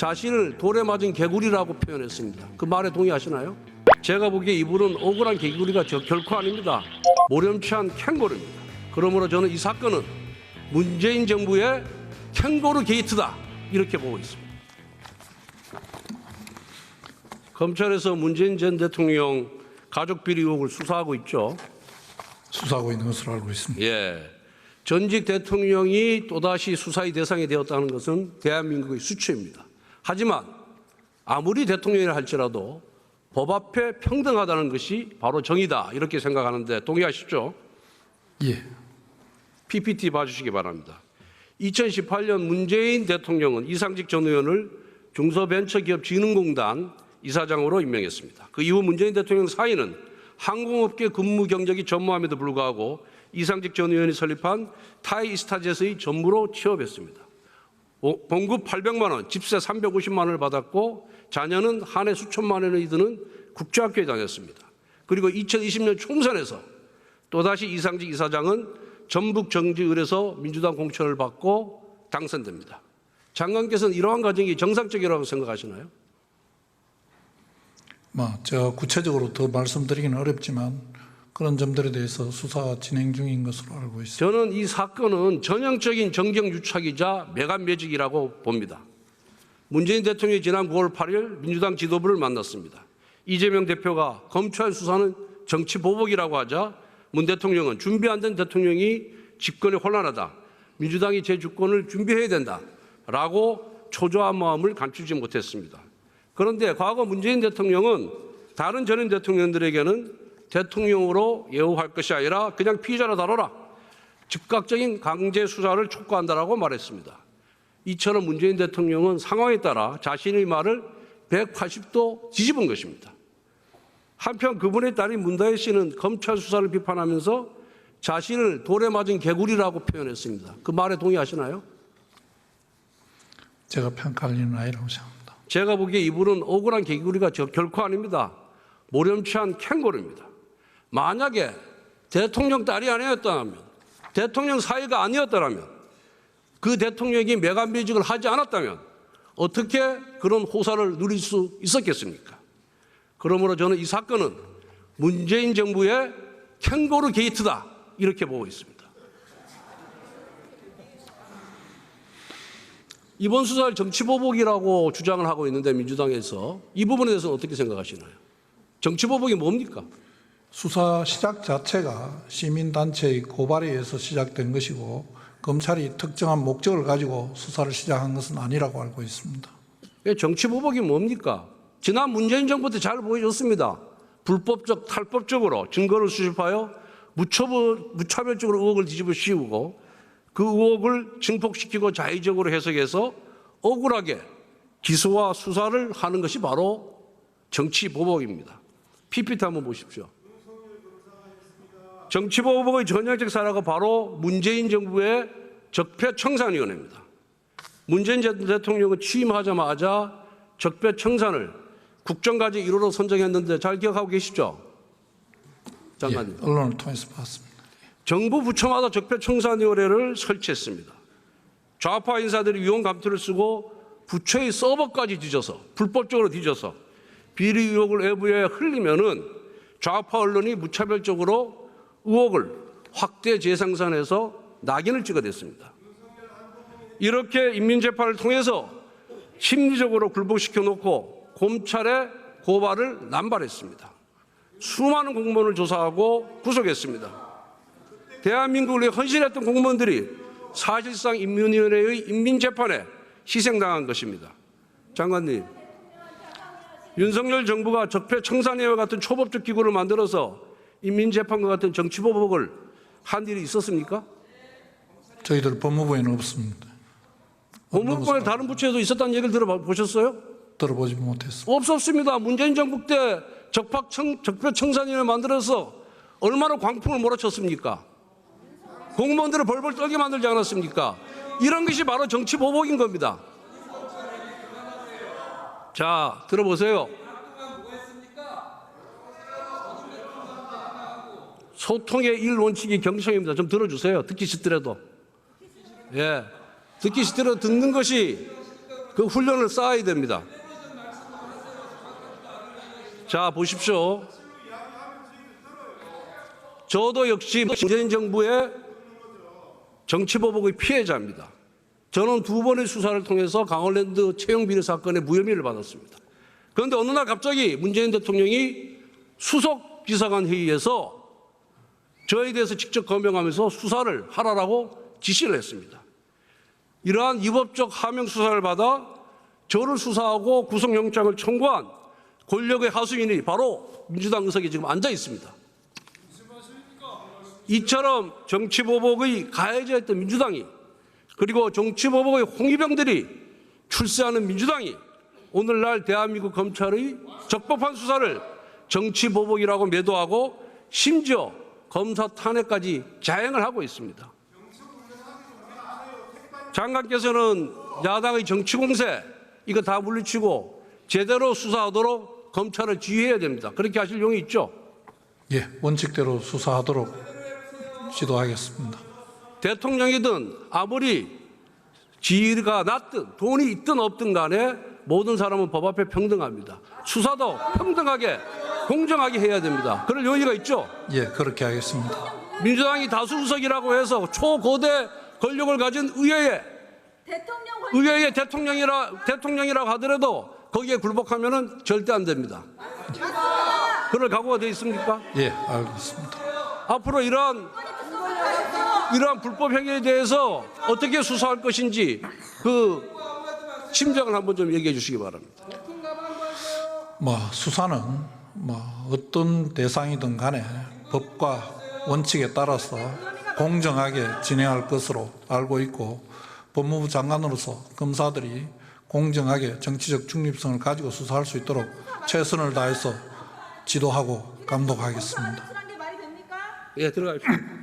자신을 돌에 맞은 개구리라고 표현했습니다. 그 말에 동의하시나요? 제가 보기에 이분은 억울한 개구리가 결코 아닙니다. 모렴치한 캥거루입니다. 그러므로 저는 이 사건은 문재인 정부의 캥거루 게이트다 이렇게 보고 있습니다. 검찰에서 문재인 전 대통령 가족 비리 의혹을 수사하고 있죠. 수사하고 있는 것으로 알고 있습니다. 예. 전직 대통령이 또다시 수사의 대상이 되었다는 것은 대한민국의 수치입니다. 하지만 아무리 대통령이라 할지라도 법 앞에 평등하다는 것이 바로 정의다 이렇게 생각하는데 동의하시죠? 예. PPT 봐주시기 바랍니다. 2018년 문재인 대통령은 이상직 전 의원을 중소벤처기업진흥공단 이사장으로 임명했습니다. 그 이후 문재인 대통령 사인은 항공업계 근무 경력이 전무함에도 불구하고 이상직 전 의원이 설립한 타이이스타젯의 전무로 취업했습니다. 봉급 800만 원, 집세 350만 원을 받았고 자녀는 한 해 수천만 원이 드는 국제학교에 다녔습니다. 그리고 2020년 총선에서 또다시 이상직 이사장은 전북정지을에서 민주당 공천을 받고 당선됩니다. 장관께서는 이러한 과정이 정상적이라고 생각하시나요? 제가 구체적으로 더 말씀드리기는 어렵지만 그런 점들에 대해서 수사 진행 중인 것으로 알고 있습니다. 저는 이 사건은 전형적인 정경유착이자 매간매직이라고 봅니다. 문재인 대통령이 지난 9월 8일 민주당 지도부를 만났습니다. 이재명 대표가 검찰 수사는 정치보복이라고 하자 문 대통령은 준비 안 된 대통령이 집권에 혼란하다. 민주당이 재주권을 준비해야 된다라고 초조한 마음을 감추지 못했습니다. 그런데 과거 문재인 대통령은 다른 전임 대통령들에게는 대통령으로 예우할 것이 아니라 그냥 피의자로 다뤄라. 즉각적인 강제 수사를 촉구한다라고 말했습니다. 이처럼 문재인 대통령은 상황에 따라 자신의 말을 180도 뒤집은 것입니다. 한편 그분의 딸인 문다혜 씨는 검찰 수사를 비판하면서 자신을 돌에 맞은 개구리라고 표현했습니다. 그 말에 동의하시나요? 제가 평가할 일은 아니라고 생각합니다. 제가 보기에 이분은 억울한 개구리가 결코 아닙니다. 모렴치한 캥거루입니다. 만약에 대통령 딸이 아니었다면, 대통령 사이가 아니었다면, 그 대통령이 매간매직을 하지 않았다면 어떻게 그런 호사를 누릴 수 있었겠습니까? 그러므로 저는 이 사건은 문재인 정부의 캥거루 게이트다 이렇게 보고 있습니다. 이번 수사를 정치보복이라고 주장을 하고 있는데 민주당에서 이 부분에 대해서는 어떻게 생각하시나요? 정치보복이 뭡니까? 수사 시작 자체가 시민단체의 고발에 의해서 시작된 것이고 검찰이 특정한 목적을 가지고 수사를 시작한 것은 아니라고 알고 있습니다. 정치보복이 뭡니까? 지난 문재인 정부 때 잘 보여줬습니다. 불법적, 탈법적으로 증거를 수집하여 무차별적으로 의혹을 뒤집어 씌우고 그 의혹을 증폭시키고 자의적으로 해석해서 억울하게 기소와 수사를 하는 것이 바로 정치보복입니다. PPT 한번 보십시오. 정치보복의 전형적 사례가 바로 문재인 정부의 적폐청산위원회입니다. 문재인 대통령은 취임하자마자 적폐청산을 국정과제 1호로 선정했는데 잘 기억하고 계시죠? 장관님. 예, 언론을 통해서 봤습니다. 정부 부처마다 적폐청산위원회를 설치했습니다. 좌파 인사들이 위헌 감투를 쓰고 부처의 서버까지 뒤져서 불법적으로 뒤져서 비리 의혹을 외부에 흘리면은 좌파 언론이 무차별적으로 의혹을 확대 재생산해서 낙인을 찍어댔습니다. 이렇게 인민재판을 통해서 심리적으로 굴복시켜 놓고 검찰의 고발을 남발했습니다. 수많은 공무원을 조사하고 구속했습니다. 대한민국을 위해 헌신했던 공무원들이 사실상 인민위원회의 인민재판에 희생당한 것입니다. 장관님, 윤석열 정부가 적폐청산위원회 같은 초법적 기구를 만들어서 인민재판과 같은 정치보복을 한 일이 있었습니까? 저희들 법무부에는 없습니다. 법무부에 다른 부처에도 있었다는 얘기를 들어보셨어요? 들어보지 못했습니다. 없었습니다. 문재인 정부 때 적폐청산위원회 만들어서 얼마나 광풍을 몰아쳤습니까? 공무원들을 벌벌 떨게 만들지 않았습니까? 이런 것이 바로 정치보복인 겁니다. 자, 들어보세요. 소통의 1원칙이 경청입니다. 좀 들어주세요. 듣기 싫더라도. 예. 듣기 싫더라도 듣는 것이 그 훈련을 쌓아야 됩니다. 자, 보십시오. 저도 역시 문재인 정부의 정치보복의 피해자입니다. 저는 2번의 수사를 통해서 강원랜드 채용 비리 사건의 무혐의를 받았습니다. 그런데 어느 날 갑자기 문재인 대통령이 수석 비서관 회의에서 저에 대해서 직접 거명하면서 수사를 하라고 지시를 했습니다. 이러한 위법적 하명 수사를 받아 저를 수사하고 구속영장을 청구한 권력의 하수인이 바로 민주당 의석에 지금 앉아 있습니다. 이처럼 정치보복의 가해자였던 민주당이, 그리고 정치보복의 홍위병들이 출세하는 민주당이 오늘날 대한민국 검찰의 적법한 수사를 정치보복이라고 매도하고 심지어 검사 탄핵까지 자행을 하고 있습니다. 장관께서는 야당의 정치공세 이거 다 물리치고 제대로 수사하도록 검찰을 지휘해야 됩니다. 그렇게 하실 용이 있죠? 예, 원칙대로 수사하도록 지도하겠습니다. 대통령이든 아무리 지위가 낮든 돈이 있든 없든 간에 모든 사람은 법 앞에 평등합니다. 수사도 평등하게 공정하게 해야 됩니다. 그럴 용의가 있죠? 예, 그렇게 하겠습니다. 민주당이 다수 의석이라고 해서 초고대 권력을 가진 의회의 대통령이라고 하더라도 거기에 굴복하면은 절대 안 됩니다. 그럴 각오가 되어 있습니까? 예, 알겠습니다. 앞으로 이러한 불법 행위에 대해서 어떻게 수사할 것인지 그 심정을 한번 좀 얘기해 주시기 바랍니다. 수사는 어떤 대상이든 간에 법과 원칙에 따라서 공정하게 진행할 것으로 알고 있고, 법무부 장관으로서 검사들이 공정하게 정치적 중립성을 가지고 수사할 수 있도록 최선을 다해서 지도하고 감독하겠습니다. 예, 들어가십시오.